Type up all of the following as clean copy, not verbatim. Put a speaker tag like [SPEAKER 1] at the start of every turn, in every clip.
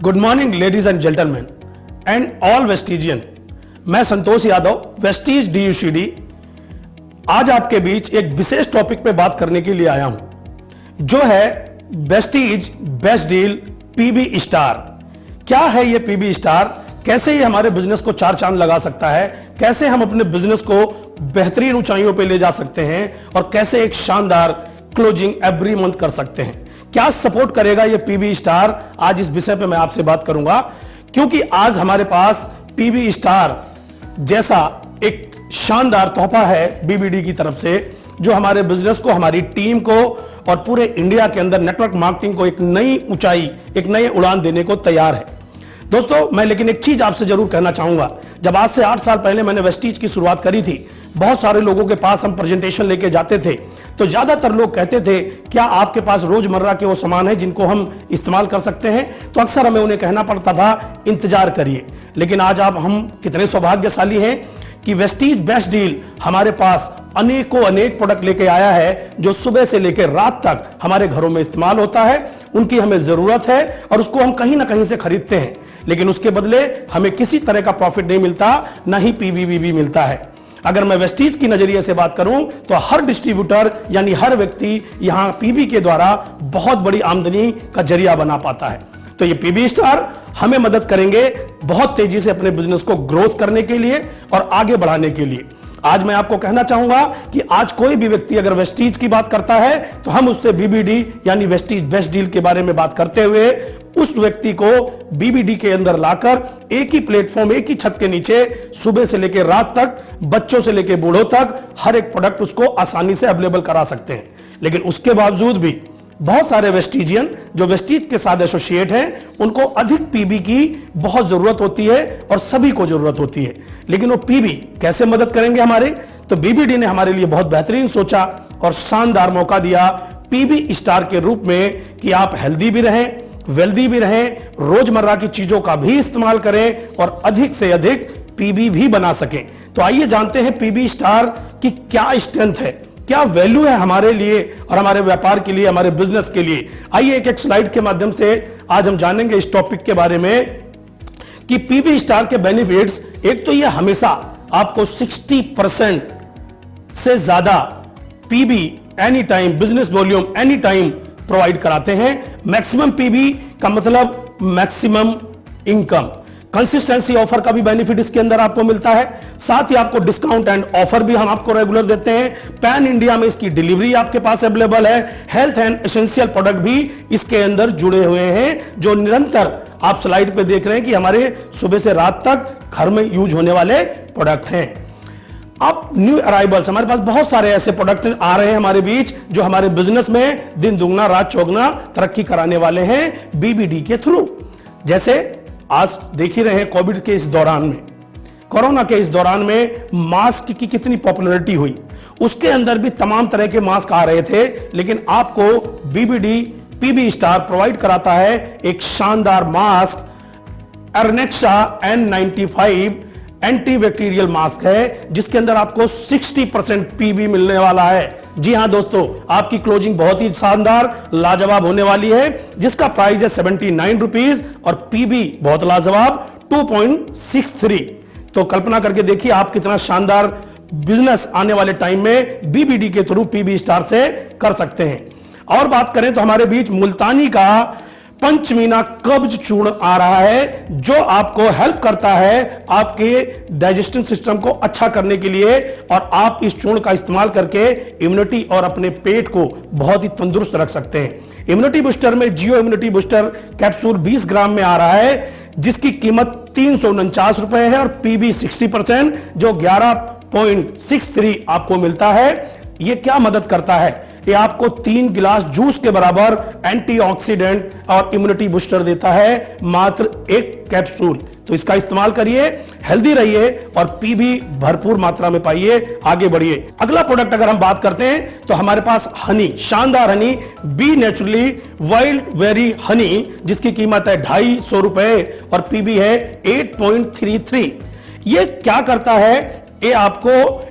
[SPEAKER 1] Good morning ladies and gentleman and all Vestigian. मैं Santosh Yadav, Vestige DUCD, आज आपके बीच एक विशेष टॉपिक पे बात करने के लिए आया हूं, जो है Vestige best deal PB star. क्या है ये PB स्टार, कैसे ये हमारे बिजनेस को चार चांद लगा सकता है, कैसे हम अपने बिजनेस को बेहतरीन ऊंचाइयों पे ले जा सकते हैं और कैसे एक शानदार क्लोजिंग एवरी मंथ कर सकते हैं, क्या सपोर्ट करेगा ये PB स्टार। आज इस विषय पे मैं आपसे बात करूंगा, क्योंकि आज हमारे पास PB स्टार जैसा एक शानदार तोहफा है BBD की तरफ से, जो हमारे बिजनेस को, हमारी टीम को और पूरे इंडिया के अंदर नेटवर्क मार्केटिंग को एक नई ऊंचाई, एक नई उड़ान देने को तैयार है। दोस्तों, मैं लेकिन एक चीज आपसे जरूर कहना चाहूंगा। जब आज से 8 साल पहले मैंने वेस्टीज की शुरुआत करी थी, बहुत सारे लोगों के पास हम प्रेजेंटेशन लेके जाते थे, तो ज्यादातर लोग कहते थे, क्या आपके पास रोजमर्रा के वो सामान है जिनको हम इस्तेमाल कर सकते हैं? तो अक्सर हमें उन्हें कहना पड़ता था, इंतजार करिए। लेकिन आज आप हम कितने सौभाग्यशाली हैं कि वेस्टीज बेस्ट डील हमारे पास अनेक प्रोडक्ट लेके आया है, जो सुबह से लेकर रात तक हमारे घरों में इस्तेमाल होता है। उनकी हमें जरूरत है और उसको हम कहीं ना कहीं से खरीदते हैं, लेकिन उसके बदले हमें किसी तरह का प्रॉफिट नहीं मिलता, ना ही PBB मिलता है। अगर मैं वेस्टीज की नजरिए से बात करूं तो हर डिस्ट्रीब्यूटर यानी हर व्यक्ति यहां PB के द्वारा बहुत बड़ी आमदनी का जरिया बना पाता है। तो ये PB स्टार हमें मदद करेंगे बहुत तेजी से अपने बिजनेस को ग्रोथ करने के लिए और आगे बढ़ाने के लिए। आज मैं आपको कहना चाहूंगा कि आज कोई भी व्यक्ति अगर वेस्टीज की बात करता है तो हम उससे BBD यानी वेस्टीज बेस्ट डील के बारे में बात करते हुए उस व्यक्ति को BBD के अंदर लाकर एक ही प्लेटफॉर्म, एक ही छत के नीचे सुबह से लेकर रात तक, बच्चों से लेकर बूढ़ों तक हर एक प्रोडक्ट उसको आसानी से अवेलेबल करा सकते हैं। लेकिन उसके बावजूद भी बहुत सारे वेस्टीजियन जो वेस्टीज के साथ एसोसिएट हैं, उनको अधिक PB की बहुत जरूरत होती है और सभी को जरूरत होती है। लेकिन वो PB कैसे मदद करेंगे हमारे? तो BBD ने हमारे लिए बहुत बेहतरीन सोचा और शानदार मौका दिया PB स्टार के रूप में कि आप हेल्दी भी रहें, वेल्दी भी रहें, रोजमर्रा की चीजों का भी इस्तेमाल करें और अधिक से अधिक PB भी बना सकें। तो आइए जानते हैं PB स्टार की क्या स्ट्रेंथ है, क्या वैल्यू है हमारे लिए और हमारे व्यापार के लिए, हमारे बिजनेस के लिए। आइए एक स्लाइड के माध्यम से आज हम जानेंगे इस टॉपिक के बारे में कि PB स्टार के बेनिफिट्स। एक तो ये हमेशा आपको 60% से ज्यादा PB any time, business volume any time provide कराते हैं। मैक्सिमम PB का मतलब मैक्सिमम इनकम। कंसिस्टेंसी ऑफर का भी बेनिफिट इसके अंदर आपको मिलता है। साथ ही आपको डिस्काउंट एंड ऑफर भी हम आपको रेगुलर देते हैं। पैन इंडिया में इसकी डिलीवरी आपके पास अवेलेबल है। हेल्थ एंड एसेंशियल प्रोडक्ट भी इसके अंदर जुड़े हुए हैं, जो निरंतर आप स्लाइड पे देख रहे हैं कि हमारे सुबह से रात तक घर में यूज होने वाले प्रोडक्ट हैं। अब न्यू अराइवल्स, हमारे पास बहुत सारे ऐसे प्रोडक्ट आ रहे हैं हमारे बीच, जो हमारे बिजनेस में दिन दुगना रात चौगुना तरक्की कराने वाले हैं BBD के थ्रू। जैसे आज देख ही रहे हैं कोविड के इस दौरान में, कोरोना के इस दौरान में मास्क की कितनी पॉपुलैरिटी हुई। उसके अंदर भी तमाम तरह के मास्क आ रहे थे, लेकिन आपको BBD PB स्टार प्रोवाइड कराता है एक शानदार मास्क। अर्नेक्सा N95 एंटीबैक्टीरियल मास्क है, जिसके अंदर आपको 60% PB मिलने वाला है। जी हां दोस्तों, आपकी क्लोजिंग बहुत ही शानदार लाजवाब होने वाली है, जिसका प्राइस है 79 रुपीज और PB बहुत लाजवाब 2.63। तो कल्पना करके देखिए आप कितना शानदार बिजनेस आने वाले टाइम में BBD के थ्रू PB स्टार से कर सकते हैं। और बात करें तो हमारे बीच मुल्तानी का पंचमीना कब्ज चूर्ण आ रहा है, जो आपको हेल्प करता है आपके डाइजेस्टिव सिस्टम को अच्छा करने के लिए, और आप इस चूर्ण का इस्तेमाल करके इम्यूनिटी और अपने पेट को बहुत ही तंदुरुस्त रख सकते हैं। इम्यूनिटी बूस्टर में जियो इम्यूनिटी बूस्टर कैप्सूल 20 ग्राम में आ रहा है, जिसकी कीमत 349 रुपए है और PB 60% जो 11.63 आपको मिलता है। ये क्या मदद करता है? ये आपको 3 गिलास जूस के बराबर एंटीऑक्सीडेंट और इम्यूनिटी बूस्टर देता है, मात्र 1 कैप्सूल। तो इसका इस्तेमाल करिए, हेल्दी रहिए और PB भरपूर मात्रा में पाइए, आगे बढ़िए। अगला प्रोडक्ट अगर हम बात करते हैं तो हमारे पास हनी, शानदार honey bee naturally wild very Honey, जिसकी कीमत है 250 रुपए और PB है 8.33। ये क्या करता है? ये आपको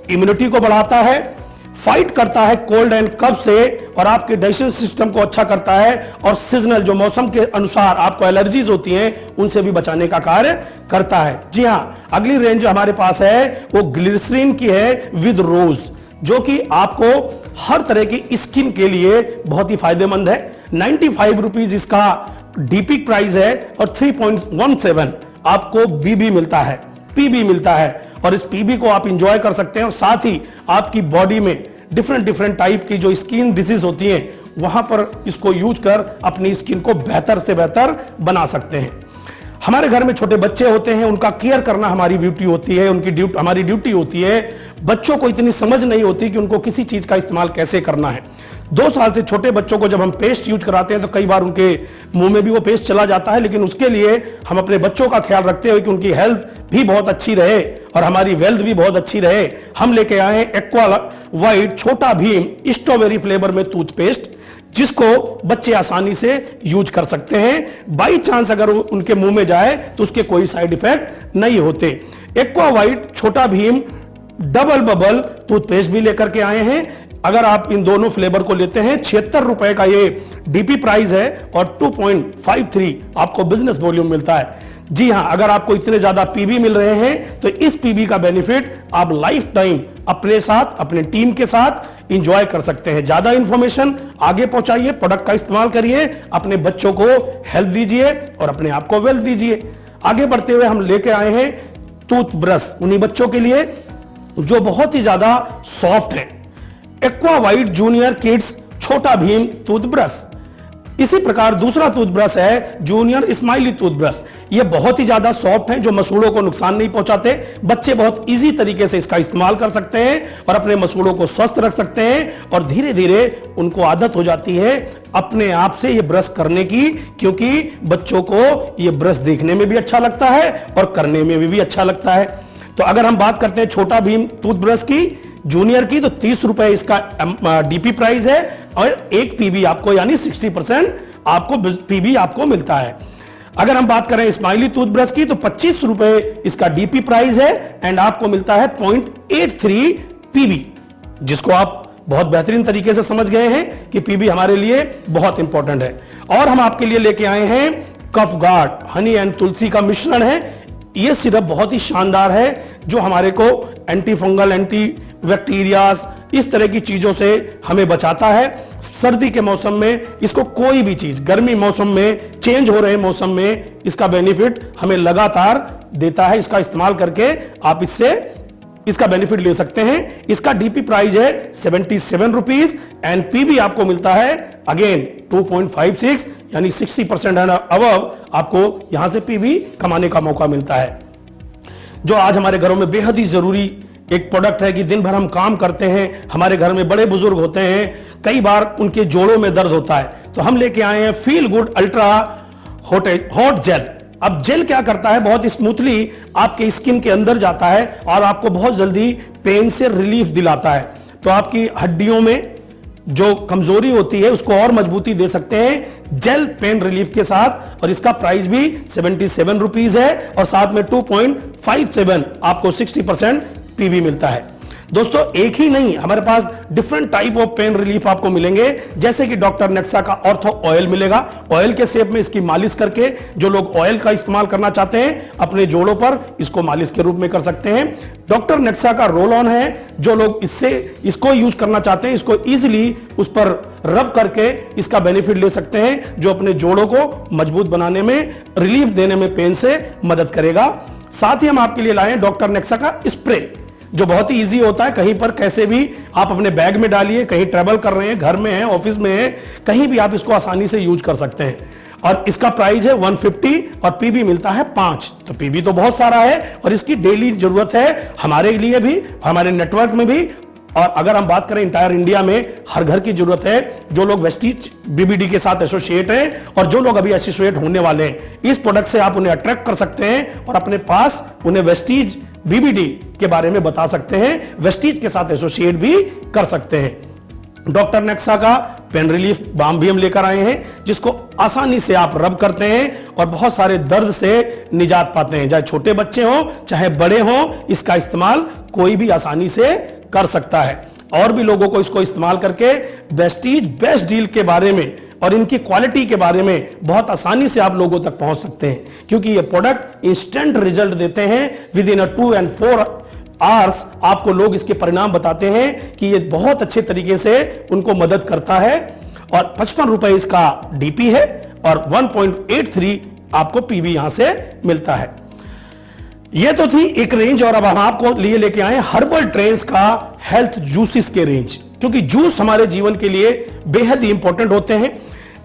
[SPEAKER 1] इम्यूनिटी को बढ़ाता है, फाइट करता है कोल्ड एंड कफ से और आपके डाइजेशन सिस्टम को अच्छा करता है और सीजनल जो मौसम के अनुसार आपको एलर्जीज होती हैं उनसे भी बचाने का कार्य करता है। जी हां, अगली रेंज हमारे पास है वो ग्लिसरीन की है विद रोज, जो कि आपको हर तरह की स्किन के लिए बहुत ही फायदेमंद है। 95 रुपीज इसका डीपी प्राइस है और 3.17 आपको बीबी मिलता है, पीबी मिलता है और इस पीबी को आप इंजॉय कर सकते हैं और साथ ही आपकी बॉडी में डिफरेंट टाइप की जो स्किन डिजीज होती हैं वहां पर इसको यूज कर अपनी स्किन को बेहतर से बेहतर बना सकते हैं। हमारे घर में छोटे बच्चे होते हैं, उनका केयर करना हमारी ड्यूटी होती है, हमारी ड्यूटी होती है। बच्चों को इतनी समझ नहीं होती कि उनको किसी चीज का इस्तेमाल कैसे करना है। 2 साल से छोटे बच्चों को जब हम पेस्ट यूज कराते हैं तो कई बार उनके मुंह में भी वो पेस्ट चला जाता है, लेकिन उसके लिए हम अपने बच्चों का ख्याल रखते हुए कि उनकी हेल्थ भी बहुत अच्छी रहे और हमारी वेल्थ भी बहुत अच्छी रहे, हम लेके आए हैं एक्वा वाइट छोटा भीम स्ट्रॉबेरी फ्लेवर में टूथपेस्ट, जिसको बच्चे आसानी से यूज कर सकते हैं। बाई चांस अगर उनके मुंह में जाए तो उसके कोई साइड इफेक्ट नहीं होते। एक्वा वाइट छोटा भीम डबल बबल टूथपेस्ट भी लेकर के आए हैं। अगर आप इन दोनों फ्लेवर को लेते हैं 76 रुपए का ये डीपी प्राइस है और 2.53 आपको बिजनेस वॉल्यूम मिलता है। जी हां, अगर आपको इतने ज्यादा पीबी मिल रहे हैं तो इस पीबी का बेनिफिट आप लाइफ टाइम अपने साथ अपने टीम के साथ एंजॉय कर सकते हैं। ज्यादा इंफॉर्मेशन आगे पहुंचाइए, प्रोडक्ट का इस्तेमाल करिए, अपने बच्चों को हेल्थ दीजिए और अपने आप को वेल्थ दीजिए। आगे बढ़ते हुए हम लेके आए हैं टूथब्रश उन्हीं बच्चों के लिए जो बहुत ही ज्यादा सॉफ्ट है, एक्वा वाइट जूनियर किड्स छोटा भीम टूथब्रश। इसी प्रकार दूसरा टूथब्रश है जूनियर स्माइली टूथब्रश। ये बहुत ही ज्यादा सॉफ्ट है, जो मसूड़ों को नुकसान नहीं पहुंचाते। बच्चे बहुत इजी तरीके से इसका इस्तेमाल कर सकते हैं और अपने मसूड़ों को स्वस्थ रख सकते हैं और धीरे धीरे उनको आदत हो जाती है अपने आप से ये ब्रश करने की, क्योंकि बच्चों को ये ब्रश देखने में भी अच्छा लगता है और करने में भी अच्छा लगता है। तो अगर हम बात करते हैं छोटा भीम टूथब्रश की जूनियर की, तो 30 रुपए इसका डीपी प्राइस है और एक पीबी आपको यानी 60% आपको पीबी आपको मिलता है। अगर हम बात करें स्माइली टूथब्रश की तो 25 रुपए इसका डीपी प्राइस है एंड आपको मिलता है 0.83 पीबी, जिसको आप बहुत बेहतरीन तरीके से समझ गए हैं कि पीबी हमारे लिए बहुत इंपॉर्टेंट है। और हम आपके लिए लेके आए हैं कफ गार्ड हनी एंड तुलसी का मिश्रण है। यह सिरप बहुत ही शानदार है जो हमारे को एंटी फंगल एंटी बैक्टीरियाज इस तरह की चीजों से हमें बचाता है। सर्दी के मौसम में इसको कोई भी चीज, गर्मी मौसम में, चेंज हो रहे मौसम में इसका बेनिफिट हमें लगातार देता है। इसका इस्तेमाल करके आप इसका बेनिफिट ले सकते हैं। इसका डीपी प्राइस है 77 रुपीज एंड पीबी आपको मिलता है अगेन 2.56 यानी 60% एंड अबव आपको यहां से पीबी कमाने का मौका मिलता है, जो आज हमारे घरों में बेहद ही जरूरी एक प्रोडक्ट है कि दिन भर हम काम करते हैं, हमारे घर में बड़े बुजुर्ग होते हैं, कई बार उनके जोड़ों में दर्द होता है, तो हम लेके आए हैं feel good ultra hot gel. अब जेल क्या करता है, बहुत स्मूथली आपके स्किन के अंदर जाता है और आपको बहुत जल्दी पेन से रिलीफ दिलाता है। तो आपकी हड्डियों में जो कमजोरी होती है उसको और मजबूती दे सकते हैं जेल पेन रिलीफ के साथ। और इसका प्राइस भी 77 रुपीज है और साथ में 2.57 आपको 60% पीबी मिलता है। दोस्तों एक ही नहीं, हमारे पास different type of pain relief आपको मिलेंगे, जैसे कि डॉक्टर नेक्सा का ऑर्थो ऑयल मिलेगा। ऑयल के शेप में इसकी मालिश करके जो लोग ऑयल का इस्तेमाल करना चाहते हैं अपने जोड़ों पर इसको मालिश के रूप में कर सकते हैं। डॉक्टर नेक्सा का रोल ऑन है, जो लोग इसको यूज करना चाहते हैं इसको इजिली उस पर रब करके इसका बेनिफिट ले सकते हैं, जो अपने जोड़ों को मजबूत बनाने में, रिलीफ देने में पेन से मदद करेगा। साथ ही हम आपके लिए लाए डॉक्टर नेक्सा का स्प्रे, जो बहुत ही इजी होता है, कहीं पर कैसे भी आप अपने बैग में डालिए, कहीं ट्रैवल कर रहे हैं, घर में हैं, ऑफिस में हैं, कहीं भी आप इसको आसानी से यूज कर सकते हैं। और इसका प्राइस है 150 और पीबी मिलता है 5। तो पीबी तो बहुत सारा है और इसकी डेली जरूरत है हमारे लिए भी, हमारे नेटवर्क में भी। और अगर हम बात करें इंटायर इंडिया में हर घर की जरूरत है। जो लोग वेस्टीज बीबीडी के साथ एसोसिएट हैं और जो लोग अभी एसोसिएट होने वाले हैं, इस प्रोडक्ट से आप उन्हें अट्रैक्ट कर सकते हैं और अपने पास उन्हें वेस्टीज बीबीडी के बारे में बता सकते हैं, वेस्टीज के साथ एसोसिएट भी कर सकते हैं। डॉक्टर नेक्सा का पेन रिलीफ बाम भी हम लेकर आए हैं, जिसको आसानी से आप रब करते हैं और बहुत सारे दर्द से निजात पाते हैं। चाहे छोटे बच्चे हों चाहे बड़े हों, इसका इस्तेमाल कोई भी आसानी से कर सकता है। और भी लोगों को इसको इस्तेमाल करके वेस्टीज बेस्ट डील के बारे में और इनकी क्वालिटी के बारे में बहुत आसानी से आप लोगों तक पहुंच सकते हैं, क्योंकि ये प्रोडक्ट इंस्टेंट रिजल्ट देते हैं। विद इन 2 and 4 आवर्स आपको लोग इसके परिणाम बताते हैं कि ये बहुत अच्छे तरीके से उनको मदद करता है। और 55 रुपए इसका डीपी है और 1.83 आपको पीबी यहां से मिलता है। ये तो थी एक रेंज, और अब हम आपको लिए लेके आए हर्बल ट्रेंड्स का हेल्थ जूसेस के रेंज, क्योंकि जूस हमारे जीवन के लिए बेहद ही इंपॉर्टेंट होते हैं।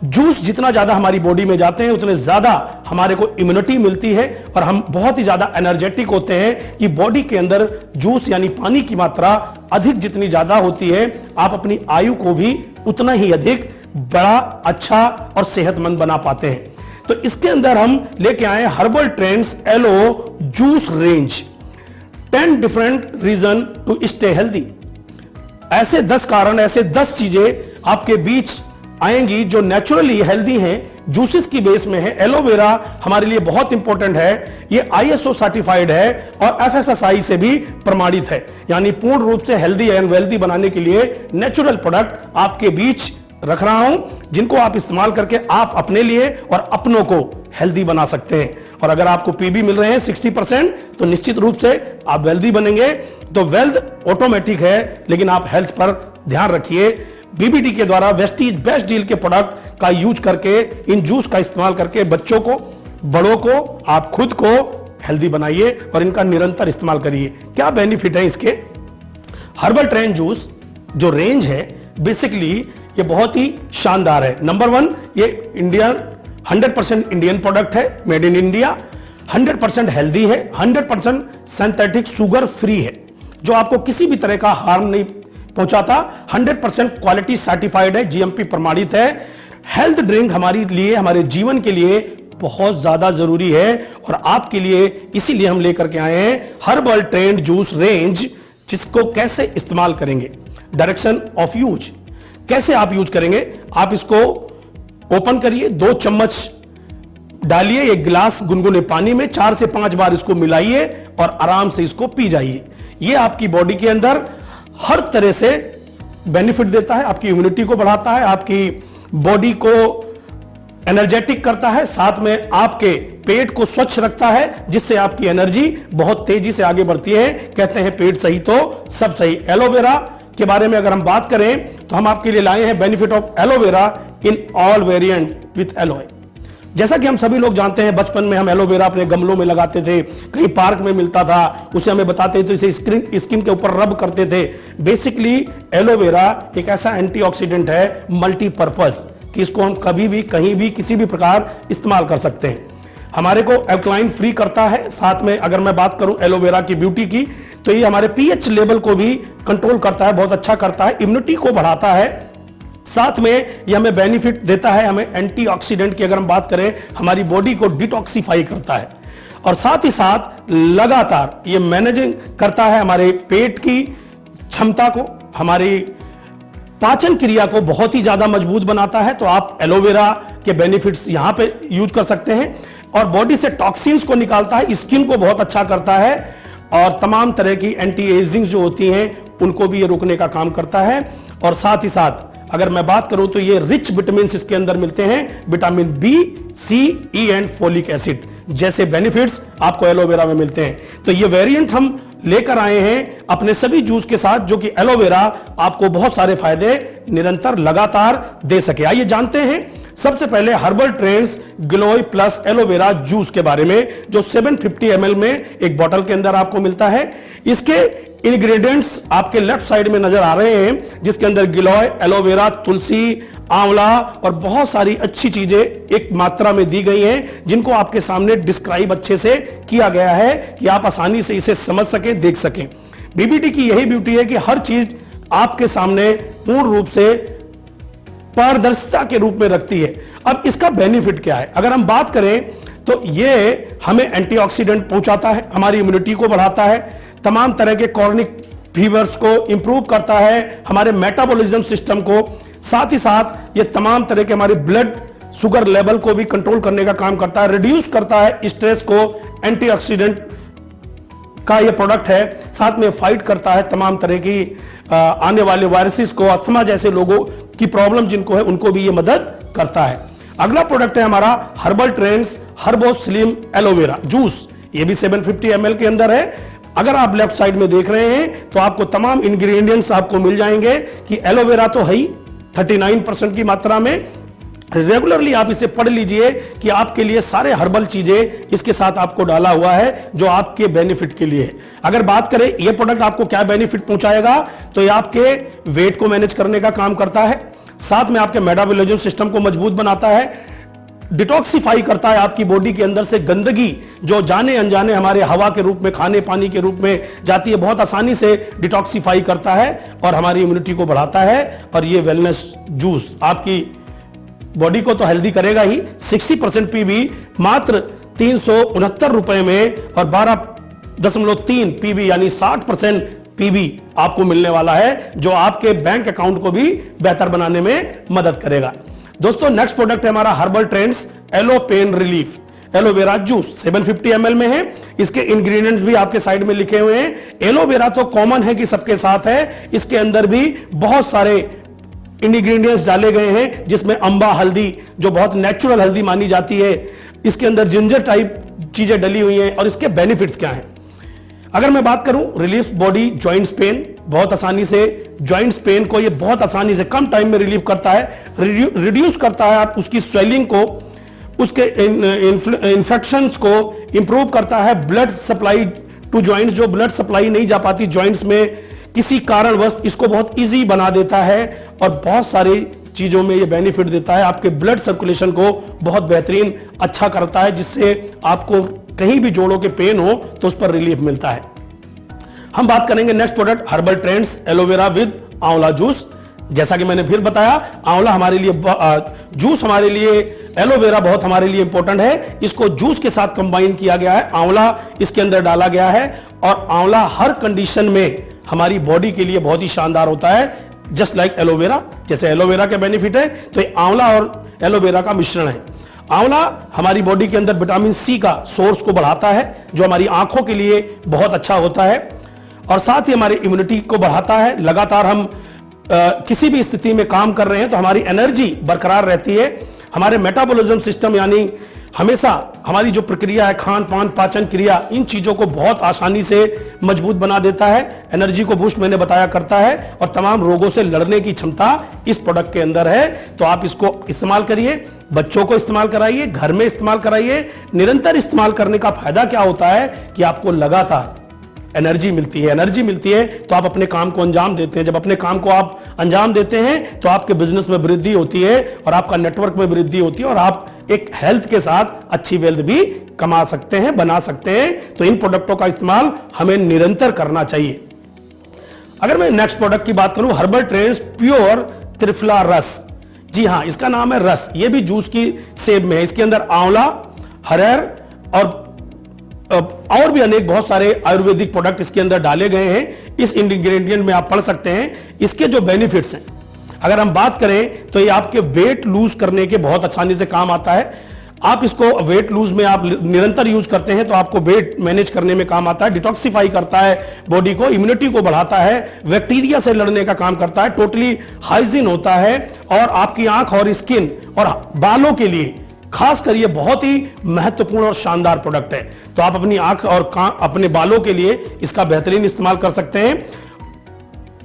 [SPEAKER 1] जूस जितना ज्यादा हमारी बॉडी में जाते हैं उतने ज्यादा हमारे को इम्यूनिटी मिलती है और हम बहुत ही ज्यादा एनर्जेटिक होते हैं कि बॉडी के अंदर जूस यानी पानी की मात्रा अधिक जितनी ज्यादा होती है, आप अपनी आयु को भी उतना ही अधिक बड़ा, अच्छा और सेहतमंद बना पाते हैं। तो इसके अंदर हम लेके आए herbal trends aloe juice range, 10 different reason to stay healthy. ऐसे 10 कारण, ऐसे 10 चीजें आपके बीच आएंगी जो नेचुरली हेल्दी हैं, जूसेस की बेस में है। एलोवेरा हमारे लिए बहुत इंपॉर्टेंट है, ये ISO सर्टिफाइड है और FSSAI से भी प्रमाणित है, यानी पूर्ण रूप से हेल्दी एंड वेल्दी बनाने के लिए नेचुरल प्रोडक्ट आपके बीच रख रहा हूं, जिनको आप इस्तेमाल करके आप अपने लिए और अपनों को हेल्दी बना सकते हैं। और अगर आपको पीबी मिल रहे हैं 60%, तो निश्चित रूप से आप वेल्दी बनेंगे। तो वेल्थ ऑटोमेटिक है, लेकिन आप हेल्थ पर ध्यान रखिए। बीबीटी के द्वारा वेस्टीज बेस्ट डील के प्रोडक्ट का यूज करके, इन जूस का इस्तेमाल करके बच्चों को, बड़ों को, आप खुद को हेल्दी बनाइए और इनका निरंतर इस्तेमाल करिए। क्या बेनिफिट है इसके? हर्बल ट्रेंड जूस जो रेंज है, बेसिकली ये बहुत ही शानदार है। नंबर 1, ये इंडियन 100% इंडियन प्रोडक्ट है, मेड इन इंडिया, 100% हेल्दी है, 100% सिंथेटिक शुगर फ्री है, जो आपको किसी भी तरह का हार्म नहीं पहुंचाता, 100% क्वालिटी सर्टिफाइड है, GMP प्रमाणित है। हेल्थ ड्रिंक हमारे लिए, हमारे जीवन के लिए बहुत ज्यादा जरूरी है और आपके लिए इसीलिए हम लेकर के आए हैं हर्बल ट्रेंड जूस रेंज, जिसको कैसे इस्तेमाल करेंगे। डायरेक्शन ऑफ यूज, कैसे आप यूज करेंगे? आप इसको ओपन करिए, 2 चम्मच डालिए एक गिलास गुनगुने पानी में, 4 से 5 बार इसको मिलाइए और आराम से इसको पी जाइए। ये आपकी बॉडी के अंदर हर तरह से बेनिफिट देता है, आपकी इम्यूनिटी को बढ़ाता है, आपकी बॉडी को एनर्जेटिक करता है, साथ में आपके पेट को स्वच्छ रखता है, जिससे आपकी एनर्जी बहुत तेजी से आगे बढ़ती है। कहते हैं पेट सही तो सब सही। एलोवेरा के बारे में अगर हम बात करें तो हम आपके लिए लाए हैं benefit of aloe vera in all variant with alloy. जैसा कि हम सभी लोग जानते हैं, बचपन में हम एलोवेरा अपने गमलों में लगाते थे, कहीं पार्क में मिलता था, उसे हमें बताते थे, इसे स्किन के ऊपर रब करते थे। बेसिकली एलोवेरा एक ऐसा एंटीऑक्सीडेंट है मल्टीपर्पज कि इसको हम कभी भी, कहीं भी, किसी भी प्रकार इस्तेमाल कर सकते हैं। हमारे को एल्कलाइन फ्री करता है, साथ में अगर मैं बात करूं एलोवेरा की ब्यूटी की, तो ये हमारे पीएच लेवल को भी कंट्रोल करता है, बहुत अच्छा करता है, इम्यूनिटी को बढ़ाता है, साथ में ये हमें बेनिफिट देता है, हमें एंटीऑक्सीडेंट की अगर हम बात करें, हमारी बॉडी को डिटॉक्सिफाई करता है और साथ ही साथ लगातार ये मैनेजिंग करता है हमारे पेट की क्षमता को, हमारी पाचन क्रिया को बहुत ही ज्यादा मजबूत बनाता है। तो आप एलोवेरा के बेनिफिट्स यहां पे यूज कर सकते हैं और बॉडी से टॉक्सिन्स को निकालता है, स्किन को बहुत अच्छा करता है और तमाम तरह की एंटी एजिंग जो होती हैं उनको भी ये रोकने का काम करता है। और साथ ही साथ अगर मैं बात करूं तो ये रिच विटामिन इसके अंदर मिलते हैं, vitamin B, C, E and folic acid जैसे बेनिफिट्स आपको एलोवेरा में मिलते हैं। तो ये वेरिएंट हम लेकर आए हैं अपने सभी जूस के साथ, जो कि एलोवेरा आपको बहुत सारे फायदे निरंतर लगातार दे सके। आइए जानते हैं सबसे पहले herbal trends glowy plus aloe vera juice के बारे में, जो 750 ml में एक बोतल के अंदर आपको मिलता है। इसके इंग्रेडिएंट्स आपके लेफ्ट साइड में नजर आ रहे हैं, जिसके अंदर गिलोय, एलोवेरा, तुलसी, आंवला और बहुत सारी अच्छी चीजें एक मात्रा में दी गई हैं, जिनको आपके सामने डिस्क्राइब अच्छे से किया गया है कि आप आसानी से इसे समझ सके, देख सकें। बीबीटी की यही ब्यूटी है कि हर चीज आपके सामने पूर्ण रूप से पारदर्शिता के रूप में रखती है। अब इसका बेनिफिट क्या है अगर हम बात करें तो ये हमें एंटीऑक्सीडेंट पहुंचाता है, हमारी इम्यूनिटी को बढ़ाता है, तमाम तरह के कॉर्निक फीवर्स को इंप्रूव करता है, हमारे मेटाबॉलिज्म सिस्टम को, साथ ही साथ ये तमाम तरह के हमारे ब्लड शुगर लेवल को भी कंट्रोल करने का काम करता है, रिड्यूस करता है स्ट्रेस को, एंटीऑक्सीडेंट का ये प्रोडक्ट है। साथ में फाइट करता है तमाम तरह की आने वाले वायरसेस को, अस्थमा जैसे लोगों की प्रॉब्लम जिनको है उनको भी ये मदद करता है। अगला प्रोडक्ट है हमारा herbal trends हर्बो slim aloe vera juice. ये भी 750 ml के अंदर है। अगर आप लेफ्ट साइड में देख रहे हैं तो आपको तमाम इंग्रेडिएंट्स आपको मिल जाएंगे कि एलोवेरा तो है ही 39% की मात्रा में। रेगुलरली आप इसे पढ़ लीजिए कि आपके लिए सारे हर्बल चीजें इसके साथ आपको डाला हुआ है जो आपके बेनिफिट के लिए है। अगर बात करें ये प्रोडक्ट आपको क्या बेनिफिट पहुंचाएगा, तो ये आपके वेट को मैनेज करने का काम करता है, साथ में आपके मेटाबॉलिज्म सिस्टम को मजबूत बनाता है, डिटॉक्सिफाई करता है आपकी बॉडी के अंदर से गंदगी जो जाने अनजाने हमारे हवा के रूप में, खाने पानी के रूप में जाती है, बहुत आसानी से डिटॉक्सिफाई करता है और हमारी इम्यूनिटी को बढ़ाता है। और ये वेलनेस जूस आपकी बॉडी को तो हेल्दी करेगा ही, 60% पीबी मात्र 369 रुपए में और 12.3 पीबी यानी 60% पीबी आपको मिलने वाला है जो आपके बैंक अकाउंट को भी बेहतर बनाने में मदद करेगा। दोस्तों नेक्स्ट प्रोडक्ट है हमारा herbal trends aloe pain relief aloe vera juice. 750 ml में है। इसके इंग्रेडिएंट्स भी आपके साइड में लिखे हुए हैं। एलोवेरा तो कॉमन है कि सबके साथ है, इसके अंदर भी बहुत सारे इंग्रेडिएंट्स डाले गए हैं जिसमें अंबा हल्दी जो बहुत नेचुरल हल्दी मानी जाती है, इसके अंदर जिंजर टाइप चीजें डली हुई हैं। और इसके बेनिफिट्स क्या हैं अगर मैं बात करूं, रिलीफ बॉडी जॉइंट्स पेन, बहुत आसानी से जॉइंट्स पेन को ये बहुत आसानी से कम टाइम में रिलीव करता है, रिड्यूस करता है आप उसकी स्वेलिंग को, उसके इन्फेक्शंस को इंप्रूव करता है, ब्लड सप्लाई टू जॉइंट्स, जो ब्लड सप्लाई नहीं जा पाती जॉइंट्स में किसी कारणवश, इसको बहुत इजी बना देता है और बहुत सारी चीजों में ये बेनिफिट देता है। आपके ब्लड सर्कुलेशन को बहुत बेहतरीन अच्छा करता है जिससे आपको कहीं भी जोड़ों के पेन हो तो उस पर रिलीफ मिलता है। हम बात करेंगे next product herbal trends aloe vera with आंवला जूस। जैसा कि मैंने फिर बताया, आंवला हमारे लिए जूस हमारे लिए, एलोवेरा बहुत हमारे लिए इंपॉर्टेंट है। इसको जूस के साथ कंबाइन किया गया है, आंवला इसके अंदर डाला गया है और आंवला हर कंडीशन में हमारी बॉडी के लिए बहुत ही शानदार होता है, जस्ट लाइक एलोवेरा। जैसे एलोवेरा के बेनिफिट है तो ये आंवला और एलोवेरा का मिश्रण है। आंवला हमारी बॉडी के अंदर विटामिन सी का सोर्स को बढ़ाता है जो हमारी आंखों के लिए बहुत अच्छा होता है और साथ ही हमारी इम्यूनिटी को बढ़ाता है। लगातार हम किसी भी स्थिति में काम कर रहे हैं तो हमारी एनर्जी बरकरार रहती है। हमारे मेटाबॉलिज्म सिस्टम यानी हमेशा हमारी जो प्रक्रिया है, खान पान पाचन क्रिया, इन चीजों को बहुत आसानी से मजबूत बना देता है, एनर्जी को बूस्ट मैंने बताया करता है और तमाम रोगों से लड़ने की क्षमता इस प्रोडक्ट के अंदर है। तो आप इसको इस्तेमाल करिए, बच्चों को इस्तेमाल कराइए, घर में इस्तेमाल कराइए। निरंतर इस्तेमाल करने का फायदा क्या होता है कि आपको लगातार एनर्जी मिलती है। एनर्जी मिलती है तो आप अपने काम को अंजाम देते हैं। जब अपने काम को आप अंजाम देते हैं तो आपके बिजनेस में वृद्धि होती है और आपका नेटवर्क में वृद्धि होती है और आप एक हेल्थ के साथ अच्छी वेल्थ भी कमा सकते हैं, बना सकते हैं। तो इन प्रोडक्टों का इस्तेमाल हमें निरंतर करना चाहिए। अगर मैं नेक्स्ट प्रोडक्ट की बात करूं, हर्बल ट्रेंड्स प्योर त्रिफला रस। जी हां, इसका नाम है रस। ये भी जूस की सेब में है। इसके अंदर आंवला, हरेर और भी अनेक बहुत सारे आयुर्वेदिक प्रोडक्ट इसके अंदर डाले गए हैं। इस इंग्रेडिएंट में आप पढ़ सकते हैं इसके जो बेनिफिट्स हैं। अगर हम बात करें तो ये आपके वेट लूज करने के बहुत आसानी से काम आता है। आप इसको वेट लूज में आप निरंतर यूज करते हैं तो आपको वेट मैनेज करने में काम आता है, डिटॉक्सिफाई करता है बॉडी को, इम्यूनिटी को बढ़ाता है, बैक्टीरिया से लड़ने का काम करता है, टोटली हाइजीन होता है और आपकी आंख और स्किन और बालों के लिए खासकर ये बहुत ही महत्वपूर्ण और शानदार प्रोडक्ट है। तो आप अपनी आंख और अपने बालों के लिए इसका बेहतरीन इस्तेमाल कर सकते हैं।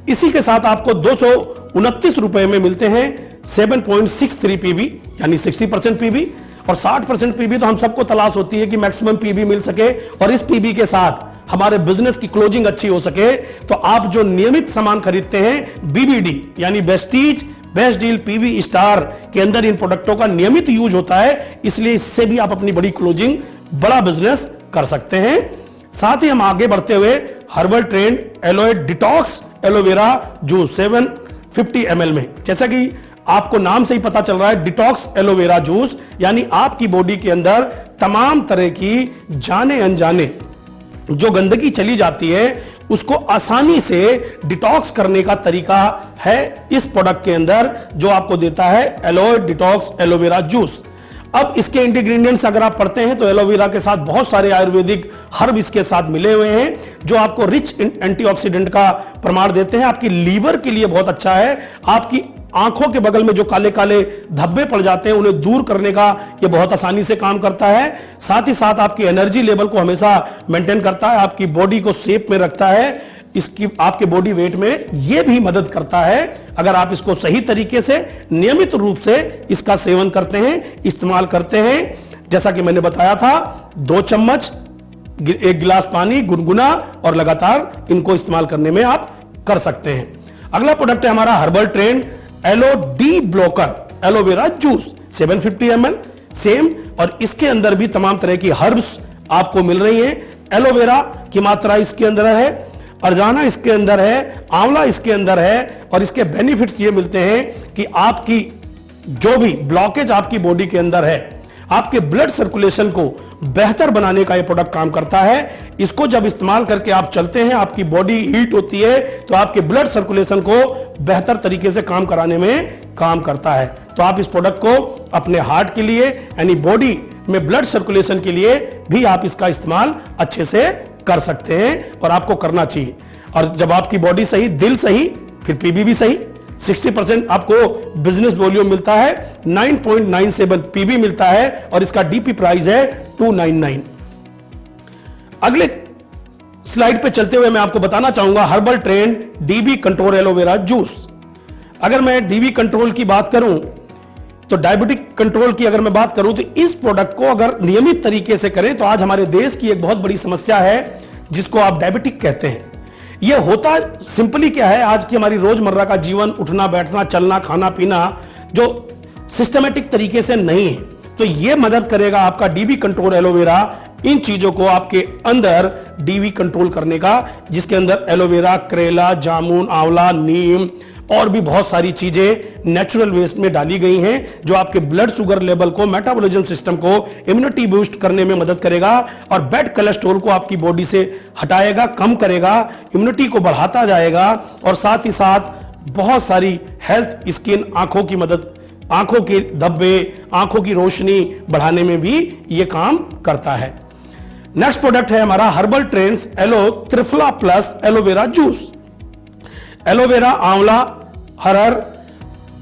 [SPEAKER 1] इसी के साथ आपको 229 रुपए में मिलते हैं 7.63 पीबी यानी 60% पीबी और 60% पीबी। तो हम सबको तलाश होती है कि मैक्सिमम पीबी मिल सके और इस पीबी के साथ हमारे बिजनेस की क्लोजिंग अच्छी हो सके। तो आप जो नियमित सामान खरीदते हैं बीबीडी यानी besties best deal PV star के अंदर इन प्रोडक्टों का नियमित यूज होता है, इसलिए इससे भी आप अपनी बड़ी क्लोजिंग, बड़ा बिजनेस कर सकते हैं। साथ ही हम आगे बढ़ते हुए herbal trend alloy detox aloe vera juice 750 ml में, जैसा कि आपको नाम से ही पता चल रहा है डिटॉक्स एलोवेरा जूस, यानी आपकी बॉडी के अंदर तमाम तरह की जाने अनजाने जो गंदगी चली जाती है उसको आसानी से डिटॉक्स करने का तरीका है इस प्रोडक्ट के अंदर जो आपको देता है एलोए डिटॉक्स एलोवेरा जूस। अब इसके इंग्रेडिएंट्स अगर आप पढ़ते हैं तो एलोवेरा के साथ बहुत सारे आयुर्वेदिक हर्ब इसके साथ मिले हुए हैं जो आपको रिच एंटीऑक्सीडेंट का प्रमाण देते हैं। आपकी लीवर के लिए बहुत अच्छा है। आपकी आंखों के बगल में जो काले काले धब्बे पड़ जाते हैं उन्हें दूर करने का ये बहुत आसानी से काम करता है। साथ ही साथ आपकी एनर्जी लेवल को हमेशा मेंटेन करता है, आपकी बॉडी को शेप में रखता है, इसकी आपके बॉडी वेट में यह भी मदद करता है अगर आप इसको सही तरीके से नियमित रूप से इसका सेवन करते हैं, इस्तेमाल करते हैं। जैसा कि मैंने बताया था 2 चम्मच 1 गिलास पानी गुनगुना और लगातार इनको इस्तेमाल करने में आप कर सकते हैं। अगला प्रोडक्ट है हमारा herbal trend aloe D blocker aloe vera juice 750 ml same, और इसके अंदर भी तमाम तरह की हर्ब्स आपको मिल रही हैं। एलोवेरा की मात्रा इसके अंदर है, अर्जाना इसके अंदर है, आंवला इसके अंदर है, और इसके बेनिफिट्स ये मिलते हैं कि आपकी जो भी ब्लॉकेज आपकी बॉडी के अंदर है, आपके ब्लड सर्कुलेशन को बेहतर बनाने का ये प्रोडक्ट काम करता है। इसको जब इस्तेमाल करके आप चलते हैं, आपकी बॉडी हीट होती है तो आपके ब्लड सर्कुलेशन को बेहतर तरीके से काम कराने में काम करता है। तो आप इस प्रोडक्ट को अपने हार्ट के लिए यानी बॉडी में ब्लड सर्कुलेशन के लिए भी आप इसका इस्तेमाल अच्छे से कर सकते हैं और आपको करना चाहिए। और जब आपकी बॉडी सही, दिल सही, फिर पीबी भी सही। 60% आपको बिजनेस वॉल्यूम मिलता है, 9.97 पीबी मिलता है और इसका डीपी प्राइस है 299। अगले स्लाइड पे चलते हुए मैं आपको बताना चाहूंगा herbal trend dB control aloe vera juice. अगर मैं डीबी कंट्रोल की बात करूं तो डायबिटिक कंट्रोल की अगर मैं बात करूं तो इस प्रोडक्ट को अगर नियमित तरीके से करें तो आज हमारे देश की एक बहुत बड़ी समस्या है जिसको आप डायबिटिक कहते हैं। यह होता सिंपली क्या है, आज की हमारी रोजमर्रा का जीवन, उठना बैठना चलना खाना पीना जो सिस्टमेटिक तरीके से नहीं है, तो यह मदद करेगा आपका डीबी कंट्रोल एलोवेरा इन चीजों को आपके अंदर डीबी कंट्रोल करने का, जिसके अंदर एलोवेरा, करेला, जामुन, आंवला, नीम और भी बहुत सारी चीजें नेचुरल वेस्ट में डाली गई हैं जो आपके ब्लड शुगर लेवल को, मेटाबॉलिज्म सिस्टम को, इम्यूनिटी बूस्ट करने में मदद करेगा और बैड कोलेस्ट्रॉल को आपकी बॉडी से हटाएगा, कम करेगा, इम्यूनिटी को बढ़ाता जाएगा और साथ ही साथ बहुत सारी हेल्थ, स्किन, आंखों की मदद, आंखों के धब्बे, आंखों की रोशनी बढ़ाने में भी यह काम करता है। नेक्स्ट प्रोडक्ट है हमारा herbal trends aloe triphala plus aloe vera juice. Aloe vera, आंवला, हरहर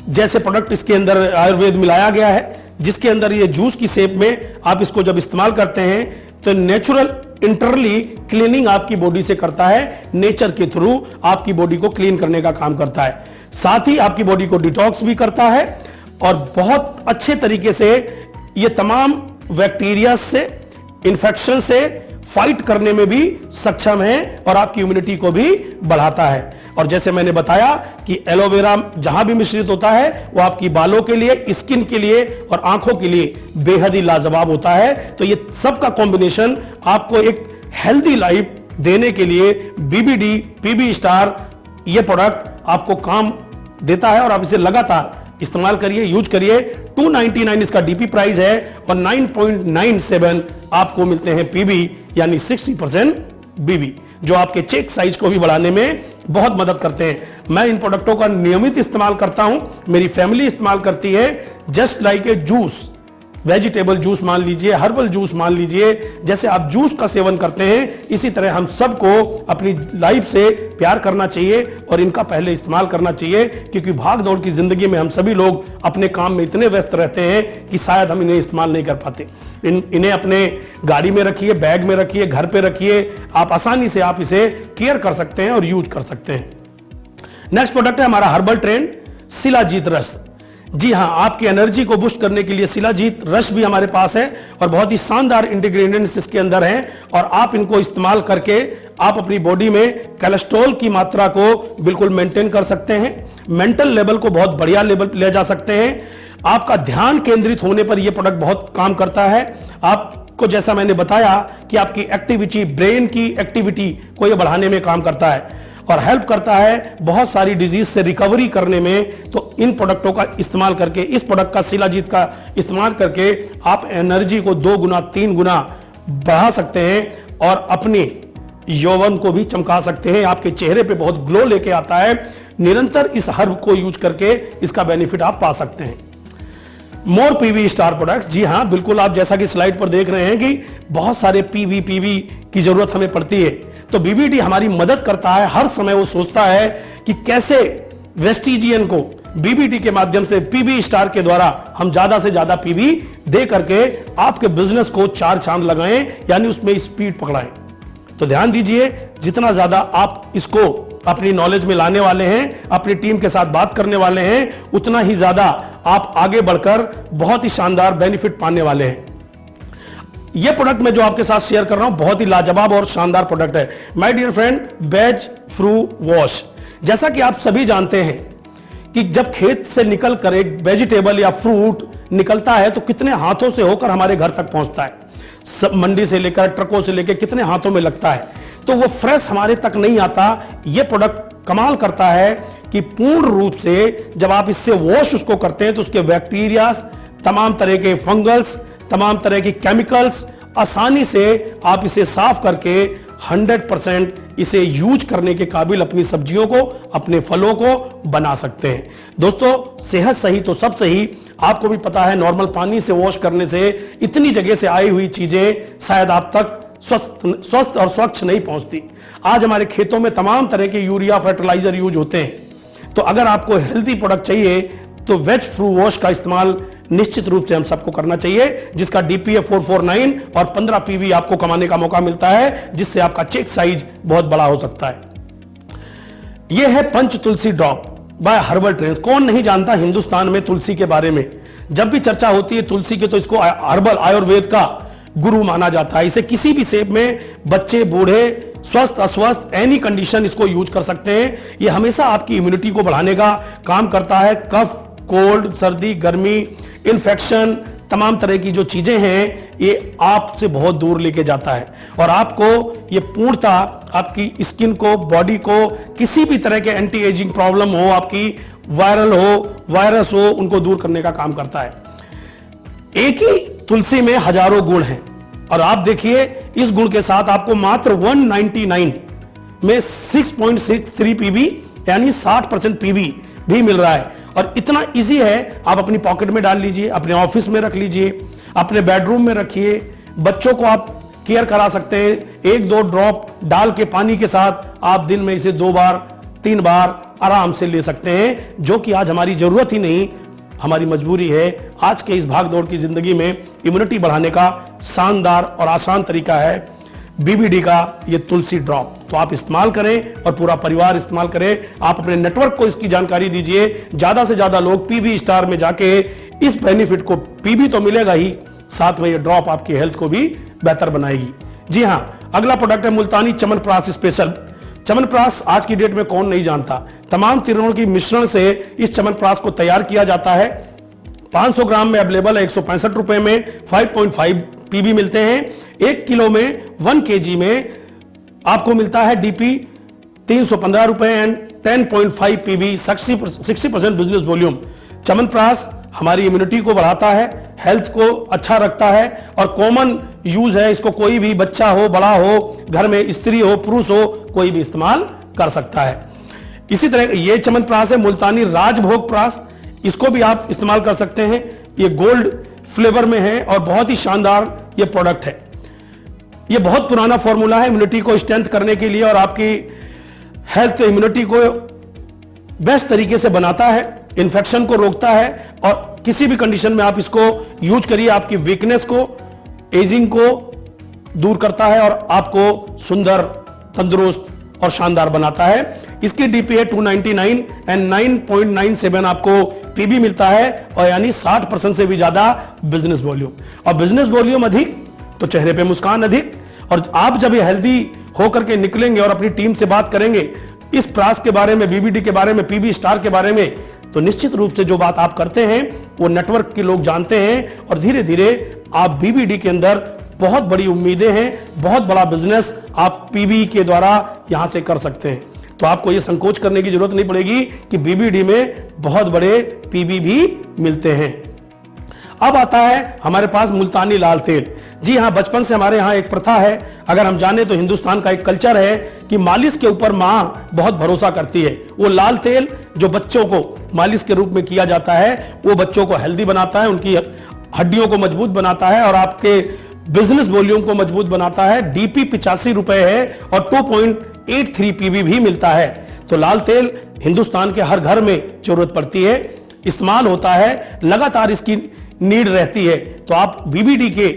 [SPEAKER 1] जैसे प्रोडक्ट इसके अंदर आयुर्वेद मिलाया गया है, जिसके अंदर ये जूस की शेप में आप इसको जब इस्तेमाल करते हैं तो नेचुरल इंटरली क्लीनिंग आपकी बॉडी से करता है, नेचर के थ्रू आपकी बॉडी को क्लीन करने का काम करता है। साथ ही आपकी बॉडी को डिटॉक्स भी करता है और बहुत अच्छे तरीके से ये तमाम बैक्टीरिया से, इन्फेक्शन से फाइट करने में भी सक्षम है और आपकी इम्यूनिटी को भी बढ़ाता है। और जैसे मैंने बताया कि एलोवेरा जहां भी मिश्रित होता है वो आपकी बालों के लिए, स्किन के लिए और आंखों के लिए बेहद ही लाजवाब होता है। तो ये सब का कॉम्बिनेशन आपको एक हेल्दी लाइफ देने के लिए बीबीडी पीबी स्टार ये प्रोडक्ट आपको काम देता है और आप इसे लगातार इस्तेमाल करिए, यूज करिए। 299 इसका डीपी प्राइस है और 9.97 आपको मिलते हैं पीबी यानी 60% बीबी, जो आपके चेक साइज को भी बढ़ाने में बहुत मदद करते हैं। मैं इन प्रोडक्टों का नियमित इस्तेमाल करता हूं, मेरी फैमिली इस्तेमाल करती है। Just like a juice, vegetable juice मान लीजिए, हर्बल जूस मान लीजिए, जैसे आप जूस का सेवन करते हैं इसी तरह हम सबको अपनी लाइफ से प्यार करना चाहिए और इनका पहले इस्तेमाल करना चाहिए, क्योंकि भाग दौड़ की जिंदगी में हम सभी लोग अपने काम में इतने व्यस्त रहते हैं कि शायद हम इन्हें इस्तेमाल नहीं कर पाते। इन्हें अपने गाड़ी में रखिए, बैग में रखिए, घर पे रखिए, आप आसानी से आप इसे केयर कर सकते हैं और यूज कर सकते हैं। नेक्स्ट प्रोडक्ट है हमारा हर्बल ट्रेंड शिलाजीत रस। जी हां, आपकी एनर्जी को बूस्ट करने के लिए शिलाजीत रस भी हमारे पास है और बहुत ही शानदार इंग्रेडिएंट्स इसके अंदर हैं और आप इनको इस्तेमाल करके आप अपनी बॉडी में कोलेस्ट्रॉल की मात्रा को बिल्कुल मेंटेन कर सकते हैं, मेंटल लेवल को बहुत बढ़िया लेवल ले जा सकते हैं। आपका ध्यान केंद्रित होने पर यह प्रोडक्ट बहुत काम करता है। आपको जैसा मैंने बताया कि आपकी एक्टिविटी, ब्रेन की एक्टिविटी को यह बढ़ाने में काम करता है और हेल्प करता है बहुत सारी डिजीज से रिकवरी करने में। तो इन प्रोडक्टों का इस्तेमाल करके, इस प्रोडक्ट का शिलाजीत का इस्तेमाल करके आप एनर्जी को 2 गुना 3 गुना बढ़ा सकते हैं और अपने यौवन को भी चमका सकते हैं। आपके चेहरे पे बहुत ग्लो लेके आता है। निरंतर इस हर्ब को यूज करके इसका बेनिफिट आप पा सकते हैं। मोर पीवी स्टार प्रोडक्ट्स। जी हाँ, बिल्कुल, आप जैसा कि स्लाइड पर देख रहे हैं कि बहुत सारे पीवी की जरूरत हमें पड़ती है, तो बीबीडी हमारी मदद करता है। हर समय वो सोचता है कि कैसे वेस्टिजियन को बीबीडी के माध्यम से पीवी स्टार के द्वारा हम ज्यादा से ज्यादा पीवी दे करके आपके बिजनेस को 4 चांद लगाएं, यानी उसमें स्पीड पकड़ाएं। तो ध्यान दीजिए, जितना ज्यादा आप इसको अपनी नॉलेज में लाने वाले हैं, अपनी टीम के साथ बात करने वाले हैं, उतना ही ज्यादा आप आगे बढ़कर बहुत ही शानदार बेनिफिट पाने वाले हैं। यह प्रोडक्ट मैं जो आपके साथ शेयर कर रहा हूं, बहुत ही लाजवाब और शानदार प्रोडक्ट है my dear friend, veg fru wash. जैसा कि आप सभी जानते हैं कि जब खेत से निकल कर एक वेजिटेबल या फ्रूट निकलता है तो कितने हाथों से होकर हमारे घर तक पहुंचता है, सब मंडी से लेकर ट्रकों से लेकर कितने हाथों में लगता है, तो वो फ्रेश हमारे तक नहीं आता। ये प्रोडक्ट कमाल करता है कि पूर्ण रूप से जब आप इससे वॉश उसको करते हैं तो उसके बैक्टीरिया, तमाम तरह के फंगल्स, तमाम तरह की केमिकल्स आसानी से आप इसे साफ करके 100% इसे यूज करने के काबिल अपनी सब्जियों को, अपने फलों को बना सकते हैं। दोस्तों, सेहत सही तो सब सही। आपको भी पता है नॉर्मल पानी से वॉश करने से इतनी जगह से आई हुई चीजें शायद आप तक स्वस्थ और स्वच्छ नहीं पहुंचती। आज हमारे खेतों में तमाम तरह के यूरिया फर्टिलाइजर यूज होते हैं, तो अगर आपको हेल्थी प्रोडक्ट चाहिए तो वेज फ्रू वॉश का इस्तेमाल निश्चित रूप से हम सबको करना चाहिए, जिसका डीपीएफ 449 और 15 पीवी आपको कमाने का मौका मिलता है, जिससे आपका चेक साइज बहुत बड़ा हो सकता है। यह है पंच तुलसी ड्रॉप बाय हर्बल ट्रेंड्स। कौन नहीं जानता हिंदुस्तान में तुलसी के बारे में। जब भी चर्चा होती है तुलसी की तो इसको हर्बल आयुर्वेद का गुरु माना जाता है। इसे किसी भी शेप में बच्चे, बूढ़े, स्वस्थ अस्वस्थ, एनी कंडीशन इसको यूज कर सकते हैं। यह हमेशा आपकी इम्यूनिटी को बढ़ाने का काम करता है। कफ, कोल्ड, सर्दी, गर्मी, इन्फेक्शन, तमाम तरह की जो चीजें हैं ये आपसे बहुत दूर लेके जाता है और आपको ये पूर्णता आपकी स्किन को, बॉडी को, किसी भी तरह के एंटी एजिंग प्रॉब्लम हो, आपकी वायरल हो, वायरस हो, उनको दूर करने का काम करता है। एक ही तुलसी में हजारों गुण हैं और आप देखिए इस गुण के साथ आपको मात्र 199 में 6.63 पीवी यानी 60% पीवी भी मिल रहा है। और इतना इजी है, आप अपनी पॉकेट में डाल लीजिए, अपने ऑफिस में रख लीजिए, अपने बेडरूम में रखिए, बच्चों को आप केयर करा सकते हैं। 1-2 ड्रॉप डाल के पानी के साथ आप दिन में इसे 2 बार 3 बार आराम से ले सकते हैं, जो कि आज हमारी जरूरत ही नहीं, हमारी मजबूरी है। आज के इस भाग दौड़ की जिंदगी में इम्यूनिटी बढ़ाने का शानदार और आसान तरीका है बीबीडी का ये तुलसी ड्रॉप। तो आप इस्तेमाल करें और पूरा परिवार इस्तेमाल करे। आप अपने नेटवर्क को इसकी जानकारी दीजिए, ज्यादा से ज्यादा लोग पीवी स्टार में जाके इस बेनिफिट को, पीवी तो मिलेगा ही, साथ में ये ड्रॉप आपकी हेल्थ को भी बेहतर बनाएगी। जी हां, अगला प्रोडक्ट है मुल्तानी च्यवनप्राश स्पेशल। च्यवनप्राश आज की डेट में कौन नहीं जानता। तमाम तिरों की मिश्रण से इस च्यवनप्राश को तैयार किया जाता है। 500 ग्राम में अवेलेबल है 165 रुपए में, 5.5 पीबी मिलते हैं। 1 किलो में 1 केजी में आपको मिलता है डीपी 315 रुपए and 10.5 PB, 60% business volume. Chyawanprash हमारी इम्यूनिटी को बढ़ाता है, हेल्थ को अच्छा रखता है और कॉमन यूज है। इसको कोई भी बच्चा हो, बड़ा हो, घर में स्त्री हो, पुरुष हो, कोई भी इस्तेमाल कर सकता है। इसी तरह ये च्यवनप्राश है मुल्तानी राजभोग प्राश, इसको भी आप इस्तेमाल कर सकते हैं। ये गोल्ड फ्लेवर में है और बहुत ही शानदार ये प्रोडक्ट है। ये बहुत पुराना फॉर्मूला है इम्यूनिटी को स्ट्रेंथ करने के लिए और आपकी हेल्थ इम्यूनिटी को बेस्ट तरीके से बनाता है, इन्फेक्शन को रोकता है और किसी भी कंडीशन में आप इसको यूज करिए। आपकी वीकनेस को, एजिंग को दूर करता है और आपको सुंदर, तंदुरुस्त और शानदार बनाता है। इसकी डीपी है 299 एंड 9.97 आपको पीबी मिलता है और यानी 60% से भी ज्यादा बिजनेस वॉल्यूम। और बिजनेस वॉल्यूम अधिक तो चेहरे पे मुस्कान अधिक। और आप जब ये हेल्दी होकर के निकलेंगे और अपनी टीम से बात करेंगे इस प्राश के बारे में, बीबीडी के बारे में, पीबी स्टार के बारे में, तो निश्चित रूप से जो बात आप करते हैं वो नेटवर्क के लोग जानते हैं और धीरे धीरे आप बीबीडी के अंदर बहुत बड़ी उम्मीदें हैं, बहुत बड़ा बिजनेस आप पीबी के द्वारा यहां से कर सकते हैं। तो आपको यह संकोच करने की जरूरत नहीं पड़ेगी कि बीबीडी में बहुत बड़े पीबी भी मिलते हैं। अब आता है हमारे पास मुल्तानी लाल तेल। जी हाँ, बचपन से हमारे यहाँ एक प्रथा है, अगर हम जाने तो हिंदुस्तान का एक कल्चर है कि मालिश के ऊपर माँ बहुत भरोसा करती है। वो लाल तेल जो बच्चों को मालिश के रूप में किया जाता है वो बच्चों को हेल्दी बनाता है, उनकी हड्डियों को मजबूत बनाता है और आपके बिजनेस वॉल्यूम को मजबूत बनाता है। डीपी 85 रुपए है और 2.83 पीबी भी मिलता है। तो लाल तेल हिंदुस्तान के हर घर में जरूरत पड़ती है, इस्तेमाल होता है, लगातार इसकी नीड रहती है। तो आप बीबीडी के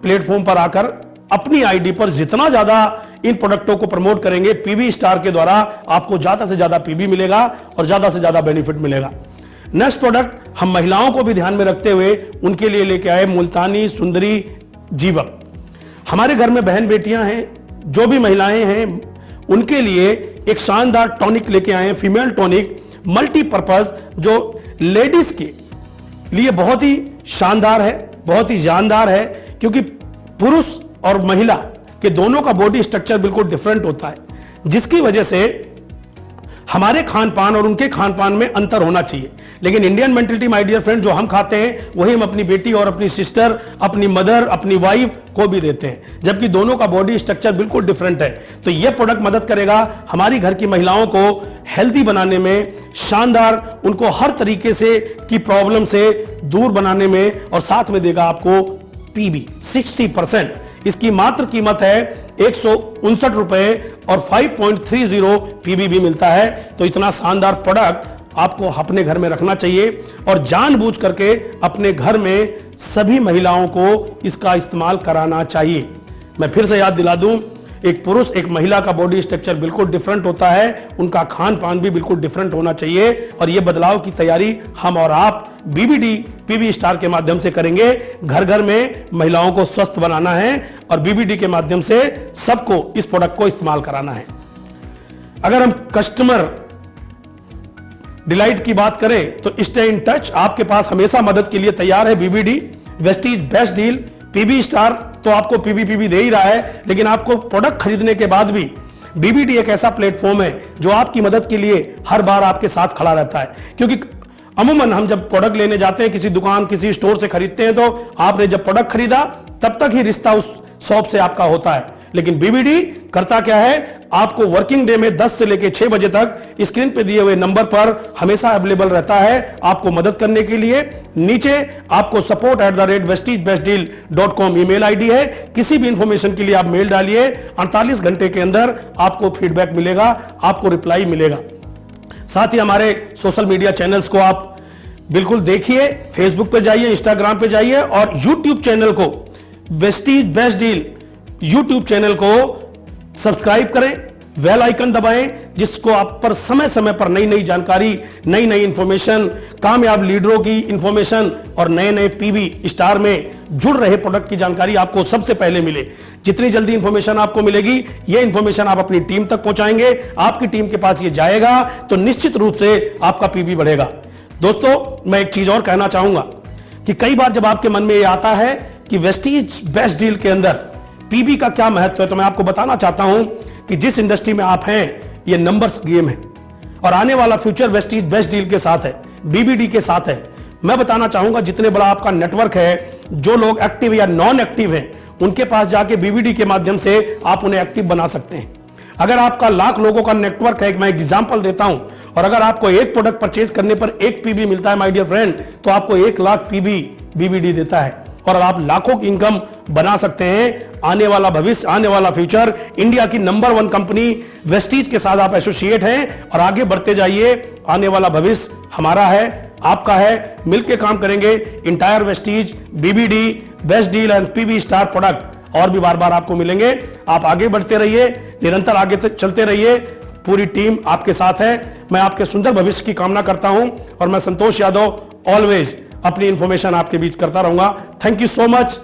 [SPEAKER 1] प्लेटफॉर्म पर आकर अपनी आईडी पर जितना ज्यादा इन प्रोडक्टों को प्रमोट करेंगे पीबी स्टार के द्वारा, आपको ज्यादा से ज्यादा पीबी मिलेगा और ज्यादा से ज्यादा बेनिफिट मिलेगा। नेक्स्ट प्रोडक्ट हम महिलाओं को भी ध्यान में रखते हुए उनके लिए लेके आए मुल्तानी सुंदरी जीवक। हमारे घर में बहन बेटियां हैं, जो भी महिलाएं हैं, उनके लिए एक शानदार टॉनिक लेके आए हैं, फीमेल टॉनिक मल्टीपर्पज, जो लेडीज के लिए बहुत ही शानदार है, बहुत ही जानदार है, क्योंकि पुरुष और महिला के दोनों का बॉडी स्ट्रक्चर बिल्कुल डिफरेंट होता है, जिसकी वजह से हमारे खान पान और उनके खान पान में अंतर होना चाहिए। लेकिन Indian mentality my dear friend, जो हम खाते हैं वही हम अपनी बेटी और अपनी सिस्टर, अपनी मदर, अपनी वाइफ को भी देते हैं, जबकि दोनों का बॉडी स्ट्रक्चर बिल्कुल डिफरेंट है। तो यह प्रोडक्ट मदद करेगा हमारी घर की महिलाओं को हेल्दी बनाने में, शानदार, उनको हर तरीके से की प्रॉब्लम से दूर बनाने में, और साथ में देगा आपको पीबी 60%। इसकी मात्र कीमत है 159 रुपए और 5.30 पीबी भी मिलता है। तो इतना शानदार प्रोडक्ट आपको अपने घर में रखना चाहिए और जानबूझ करके अपने घर में सभी महिलाओं को इसका इस्तेमाल कराना चाहिए। मैं फिर से याद दिला दूं, एक पुरुष एक महिला का बॉडी स्ट्रक्चर बिल्कुल डिफरेंट होता है, उनका खान पान भी बिल्कुल डिफरेंट होना चाहिए, और यह बदलाव की तैयारी हम और आप बीबीडी पीबी स्टार के माध्यम से करेंगे। घर घर में महिलाओं को स्वस्थ बनाना है और बीबीडी के माध्यम से सबको इस प्रोडक्ट को इस्तेमाल कराना है। अगर हम कस्टमर डिलाइट की बात करें तो स्टे इन टच, आपके पास हमेशा मदद के लिए तैयार है BBD. Vestige best deal, PB star तो आपको पीबी दे ही रहा है, लेकिन आपको प्रोडक्ट खरीदने के बाद भी बीबीडी एक ऐसा प्लेटफॉर्म है जो आपकी मदद के लिए हर बार आपके साथ खड़ा रहता है। क्योंकि अमूमन हम जब प्रोडक्ट लेने जाते हैं किसी दुकान, किसी स्टोर से खरीदते हैं, तो आपने जब प्रोडक्ट खरीदा तब तक ही रिश्ता उस शॉप से आपका होता है। लेकिन बीबीडी करता क्या है, आपको वर्किंग डे में 10 से लेकर 6 बजे तक स्क्रीन पे दिए हुए नंबर पर हमेशा अवेलेबल रहता है आपको मदद करने के लिए। नीचे आपको support@westizbestdeal.com ईमेल आईडी है। किसी भी इंफॉर्मेशन के लिए आप मेल डालिए, 48 घंटे के अंदर आपको फीडबैक मिलेगा, आपको रिप्लाई मिलेगा। साथ ही हमारे सोशल मीडिया चैनल्स को आप बिल्कुल देखिए, फेसबुक पे जाइए, इंस्टाग्राम पे जाइए, और यूट्यूब चैनल को, Vestige best deal YouTube channel को सब्सक्राइब करें, बेल आइकन दबाएं, जिसको आप पर समय समय पर नई नई जानकारी, नई नई इंफॉर्मेशन, कामयाब लीडरों की इंफॉर्मेशन और नए नए पीबी स्टार में जुड़ रहे प्रोडक्ट की जानकारी आपको सबसे पहले मिले। जितनी जल्दी इंफॉर्मेशन आपको मिलेगी, यह इंफॉर्मेशन आप अपनी टीम तक पहुंचाएंगे, आपकी टीम के पास ये जाएगा, तो निश्चित रूप से आपका पीबी बढ़ेगा। दोस्तों, मैं एक चीज और कहना चाहूंगा कि कई बार जब आपके मन में यह आता है कि वेस्टीज बेस्ट डील के अंदर पीबी का क्या महत्व है, तो मैं आपको बताना चाहता हूं कि जिस इंडस्ट्री में आप हैं, ये नंबर्स गेम है और आने वाला फ्यूचर वेस्टीज बेस्ट डील के साथ है, बीबीडी के साथ है। मैं बताना चाहूंगा, जितने बड़ा आपका नेटवर्क है, जो लोग एक्टिव या नॉन एक्टिव हैं, उनके पास जाके बीबीडी के माध्यम से आप उन्हें एक्टिव बना सकते हैं। अगर आपका लाख लोगों का नेटवर्क है, मैं एग्जांपल देता हूं, और अगर आपको एक प्रोडक्ट परचेज करने पर 1 पीबी मिलता है माय डियर फ्रेंड, तो आपको 1 लाख पीबी बीबीडी देता है और आप लाखों की इनकम बना सकते हैं। आने वाला भविष्य, आने वाला फ्यूचर, इंडिया की नंबर 1 कंपनी वेस्टीज के साथ आप एसोसिएट हैं और आगे बढ़ते जाइए। आने वाला भविष्य हमारा है, आपका है, मिलकर काम करेंगे। Entire Vestige, BBD, best deal and PB star product और भी बार बार आपको मिलेंगे। आप आगे बढ़ते रहिए, निरंतर आगे तक चलते रहिए, पूरी टीम आपके साथ है। मैं आपके सुंदर भविष्य की कामना करता हूं और मैं संतोष यादव ऑलवेज अपनी इंफॉर्मेशन आपके बीच करता रहूंगा। Thank you so much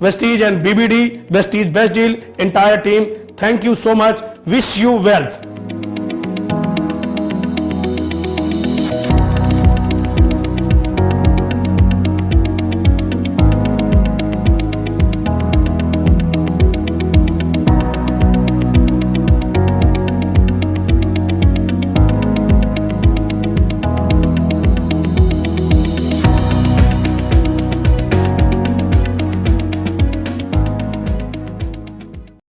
[SPEAKER 1] Vestige and BBD, Vestige best deal, entire team, thank you so much, wish you wealth.